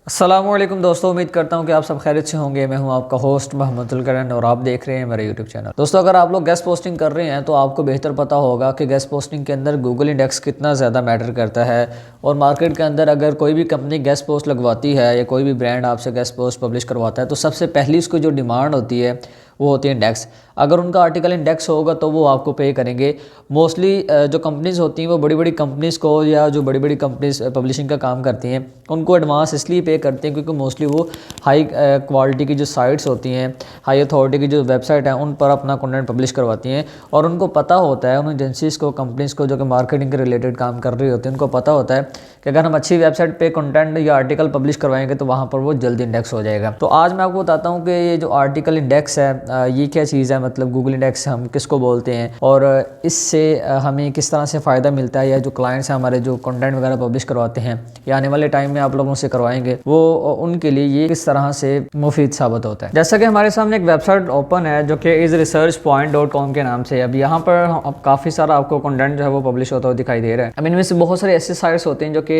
अस्सलामुअलैकुम दोस्तों, उम्मीद करता हूं कि आप सब खैरियत से होंगे। मैं हूं आपका होस्ट मोहम्मद करन और आप देख रहे हैं मेरा यूट्यूब चैनल। दोस्तों, अगर आप लोग गेस्ट पोस्टिंग कर रहे हैं तो आपको बेहतर पता होगा कि गेस्ट पोस्टिंग के अंदर गूगल इंडेक्स कितना ज़्यादा मैटर करता है। और मार्केट के अंदर अगर कोई भी कंपनी गेस्ट पोस्ट लगवाती है या कोई भी ब्रांड आपसे गेस्ट पोस्ट पब्लिश करवाता है तो सबसे पहली उसकी जो डिमांड होती है वो होती है इंडेक्स। अगर उनका आर्टिकल इंडेक्स होगा तो वो आपको पे करेंगे। मोस्टली जो कंपनीज़ होती हैं वो बड़ी बड़ी कंपनीज़ को या जो बड़ी बड़ी कंपनीज़ पब्लिशिंग का काम करती हैं उनको एडवांस इसलिए पे करते हैं क्योंकि मोस्टली वो हाई क्वालिटी की जो साइट्स होती हैं, हाई अथॉरिटी की जो वेबसाइट है उन पर अपना कंटेंट पब्लिश करवाती हैं। और उनको पता होता है, उन एजेंसीज़ को, कंपनीज़ को जो कि मार्केटिंग के रिलेटेड काम कर रही होती हैं, उनको पता होता है कि अगर हम अच्छी वेबसाइट पे कंटेंट या आर्टिकल पब्लिश करवाएंगे तो वहाँ पर वो जल्दी इंडेक्स हो जाएगा। तो आज मैं आपको बताता हूँ कि ये जो आर्टिकल इंडेक्स है ये क्या चीज़ है, मतलब गूगल इंडेक्स हम किसको बोलते हैं और इससे हमें किस तरह से फ़ायदा मिलता है, या जो क्लाइंट्स हैं हमारे जो कंटेंट वगैरह पब्लिश करवाते हैं या आने वाले टाइम में आप लोगों से करवाएंगे वो उनके लिए ये किस तरह से मुफीद साबित होता है। जैसा कि हमारे सामने एक वेबसाइट ओपन है जो कि isresearchpoint.com के नाम से। अब यहाँ पर काफ़ी सारा आपको कंटेंट जो है वो पब्लिश होता हुआ दिखाई दे रहा है। अब इनमें से बहुत सारे ऐसे साइट्स होते हैं जो कि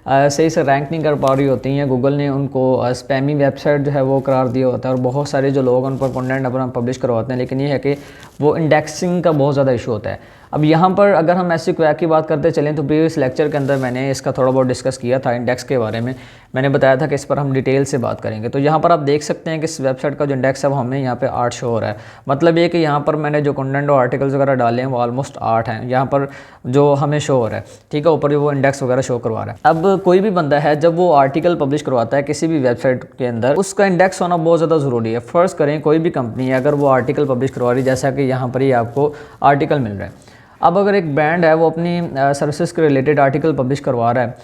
सही से रैंक नहीं कर पा रही होती हैं। गूगल ने उनको स्पैमी वेबसाइट जो है वो करार दिया होता है और बहुत सारे जो लोग उन पर कंटेंट अपना पब्लिश करवाते हैं, लेकिन ये है कि वो इंडेक्सिंग का बहुत ज़्यादा इशू होता है। अब यहाँ पर अगर हम ऐसी क्वैक की बात करते चलें तो प्रीवियस लेक्चर के अंदर मैंने इसका थोड़ा बहुत डिस्कस किया था इंडेक्स के बारे में। मैंने बताया था कि इस पर हम डिटेल से बात करेंगे। तो यहाँ पर आप देख सकते हैं कि इस वेबसाइट का जो इंडेक्स है वो हमें यहाँ पे 8 शो हो रहा है। मतलब ये कि यहाँ पर मैंने जो कंटेंट और आर्टिकल्स वगैरह डाले हैं वो ऑलमोस्ट 8 हैं यहाँ पर जो हमें शो हो रहा है। ठीक है, ऊपर वो इंडेक्स वगैरह शो करवा रहा है। अब कोई भी बंदा है जब वो आर्टिकल पब्लिश करवाता है किसी भी वेबसाइट के अंदर, उसका इंडेक्स होना बहुत ज़्यादा ज़रूरी है। फ़र्ज़ करें कोई भी कंपनी है, अगर वो आर्टिकल पब्लिश करवा रही है, जैसा कि यहाँ पर ही आपको आर्टिकल मिल रहा है। अब अगर एक ब्रांड है वो अपनी सर्विसेज के रिलेटेड आर्टिकल पब्लिश करवा रहा है,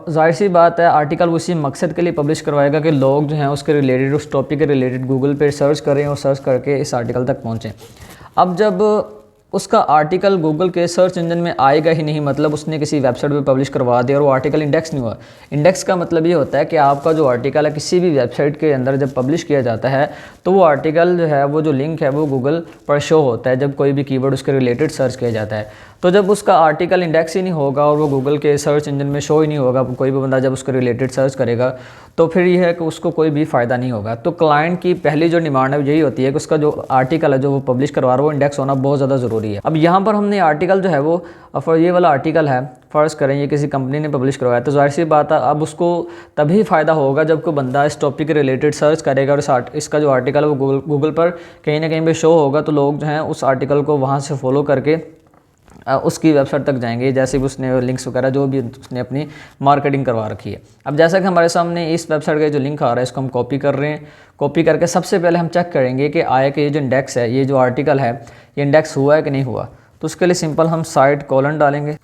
जाहिर सी बात है आर्टिकल उसी मकसद के लिए पब्लिश करवाएगा कि लोग जो हैं उसके रिलेटेड, उस टॉपिक के रिलेटेड गूगल पे सर्च करें और सर्च करके इस आर्टिकल तक पहुँचें। अब जब उसका आर्टिकल गूगल के सर्च इंजन में आएगा ही नहीं, मतलब उसने किसी वेबसाइट पे पब्लिश करवा दिया और वो आर्टिकल इंडेक्स नहीं हुआ। इंडेक्स का मतलब ये होता है कि आपका जो आर्टिकल है किसी भी वेबसाइट के अंदर जब पब्लिश किया जाता है तो वो आर्टिकल जो है, वो जो लिंक है वो गूगल पर शो होता है जब कोई भी कीवर्ड उसके रिलेटेड सर्च किया जाता है। तो जब उसका आर्टिकल इंडेक्स ही नहीं होगा और वो गूगल के सर्च इंजन में शो ही नहीं होगा, कोई भी बंदा जब उसके रिलेटेड सर्च करेगा तो फिर ये है कि उसको कोई भी फ़ायदा नहीं होगा। तो क्लाइंट की पहली जो डिमांड है यही होती है कि उसका जो आर्टिकल है जो वो पब्लिश करवा रहा है वो इंडेक्स होना बहुत ज़्यादा ज़रूरी है। अब यहाँ पर हमने आर्टिकल जो है वो ये वाला आर्टिकल है, फ़र्ज़ करें ये किसी कंपनी ने पब्लिश करवाया, तो जाहिर सी बात है अब उसको तभी फ़ायदा होगा जब कोई बंदा इस टॉपिक के रिलेटेड सर्च करेगा और इसका जो आर्टिकल है वो गूगल पर कहीं ना कहीं पे शो होगा, तो लोग जो हैं उस आर्टिकल को वहाँ से फॉलो करके उसकी वेबसाइट तक जाएंगे, जैसे भी उसने लिंक्स वगैरह जो भी उसने अपनी मार्केटिंग करवा रखी है। अब जैसा कि हमारे सामने इस वेबसाइट का जो लिंक आ रहा है इसको हम कॉपी कर रहे हैं। कॉपी करके सबसे पहले हम चेक करेंगे कि आया कि ये जो इंडेक्स है, ये जो आर्टिकल है ये इंडेक्स हुआ है कि नहीं हुआ। तो उसके लिए सिंपल हम साइट कॉलन डालेंगे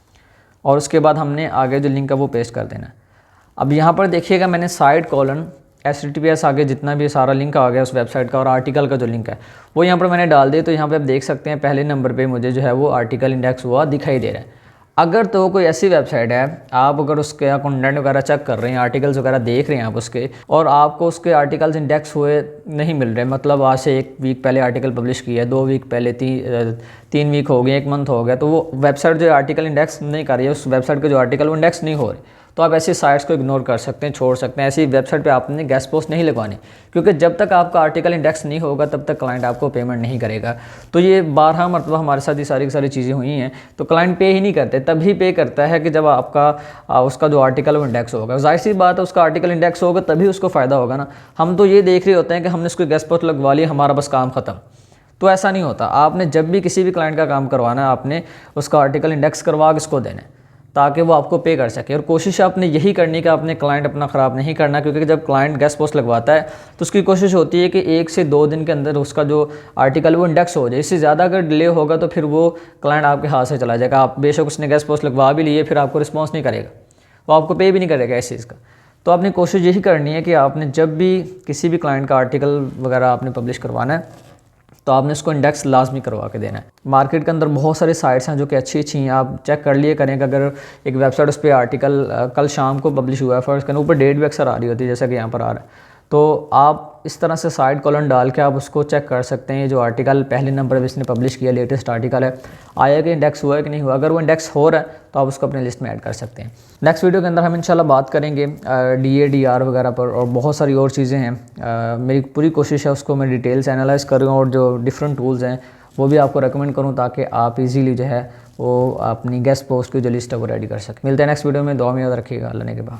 और उसके बाद हमने आगे जो लिंक है वो पेस्ट कर देना। अब यहाँ पर देखिएगा मैंने साइट कॉलन HTTPS आगे जितना भी सारा लिंक आ गया उस वेबसाइट का और आर्टिकल का जो लिंक है वो यहाँ पर मैंने डाल दिया। तो यहाँ पे आप देख सकते हैं पहले नंबर पे मुझे जो है वो आर्टिकल इंडेक्स हुआ दिखाई दे रहा है। अगर तो कोई ऐसी वेबसाइट है, आप अगर उसके कंटेंट वगैरह चेक कर रहे हैं, आर्टिकल्स वगैरह देख रहे हैं आप उसके, और आपको उसके आर्टिकल्स इंडेक्स हुए नहीं मिल रहे, मतलब आज से 1 वीक पहले आर्टिकल पब्लिश किया है, 2 वीक पहले, 3 वीक हो गए, 1 मंथ हो गया, तो वो वेबसाइट जो आर्टिकल इंडेक्स नहीं कर रही है, उस वेबसाइट के जो आर्टिकल वो इंडेक्स नहीं हो रहे, तो आप ऐसी साइट्स को इग्नोर कर सकते हैं, छोड़ सकते हैं। ऐसी वेबसाइट पे आपने गेस्ट पोस्ट नहीं लगवानी, क्योंकि जब तक आपका आर्टिकल इंडेक्स नहीं होगा तब तक क्लाइंट आपको पेमेंट नहीं करेगा। तो ये 12 मरतबा हमारे साथ ये सारी की सारी चीज़ें हुई हैं। तो क्लाइंट पे ही नहीं करते, तभी पे करता है कि जब आपका उसका जो आर्टिकल वो इंडेक्स होगा। जाहिर सी बात है उसका आर्टिकल इंडेक्स होगा तभी उसको फ़ायदा होगा ना। हम तो ये देख रहे होते हैं कि हमने उसको गेस्ट पोस्ट लगवा लिया, हमारा बस काम ख़त्म। तो ऐसा नहीं होता। आपने जब भी किसी भी क्लाइंट का काम करवाना है आपने उसका आर्टिकल इंडेक्स करवा के उसको देना है ताकि वो आपको पे कर सके। और कोशिश आपने यही करनी कि आपने क्लाइंट अपना ख़राब नहीं करना, क्योंकि जब क्लाइंट गेस्ट पोस्ट लगवाता है तो उसकी कोशिश होती है कि 1 से 2 दिन के अंदर उसका जो आर्टिकल वो इंडेक्स हो जाए। इससे ज़्यादा अगर डिले होगा तो फिर वो क्लाइंट आपके हाथ से चला जाएगा। आप बेशक उसने गेस्ट पोस्ट लगवा भी लिए, फिर आपको रिस्पॉन्स नहीं करेगा, वो आपको पे भी नहीं करेगा इस चीज़ का। तो आपने कोशिश यही करनी है कि आपने जब भी किसी भी क्लाइंट का आर्टिकल वगैरह आपने पब्लिश करवाना है तो आपने उसको इंडेक्स लाजमी करवा के देना है। मार्केट के अंदर बहुत सारे साइट्स हैं जो कि अच्छी अच्छी हैं, आप चेक कर लिए करें कि अगर एक वेबसाइट उस पर आर्टिकल कल शाम को पब्लिश हुआ है, फर्स्ट करें, ऊपर डेट भी अक्सर आ रही होती है जैसा कि यहाँ पर आ रहा है, तो आप इस तरह से साइड कॉलन डाल के आप उसको चेक कर सकते हैं। ये जो आर्टिकल पहले नंबर पे इसने पब्लिश किया, लेटेस्ट आर्टिकल है, आया कि इंडेक्स हुआ है कि नहीं हुआ। अगर वो इंडेक्स हो रहा है तो आप उसको अपनी लिस्ट में ऐड कर सकते हैं। नेक्स्ट वीडियो के अंदर हम इंशाल्लाह बात करेंगे DADR वगैरह पर और बहुत सारी और चीज़ें हैं। मेरी पूरी कोशिश है उसको मैं डिटेल से एनालाइज करूँ और जो डिफरेंट टूल्स हैं वो भी आपको रेकमेंड करूँ ताकि आप इजीली जो है वो अपनी गेस्ट पोस्ट की जो लिस्ट है वो रेडी कर सकें। मिलते हैं नेक्स्ट वीडियो में, दुआ में याद रखिएगा। अल्लाह ने के बाद।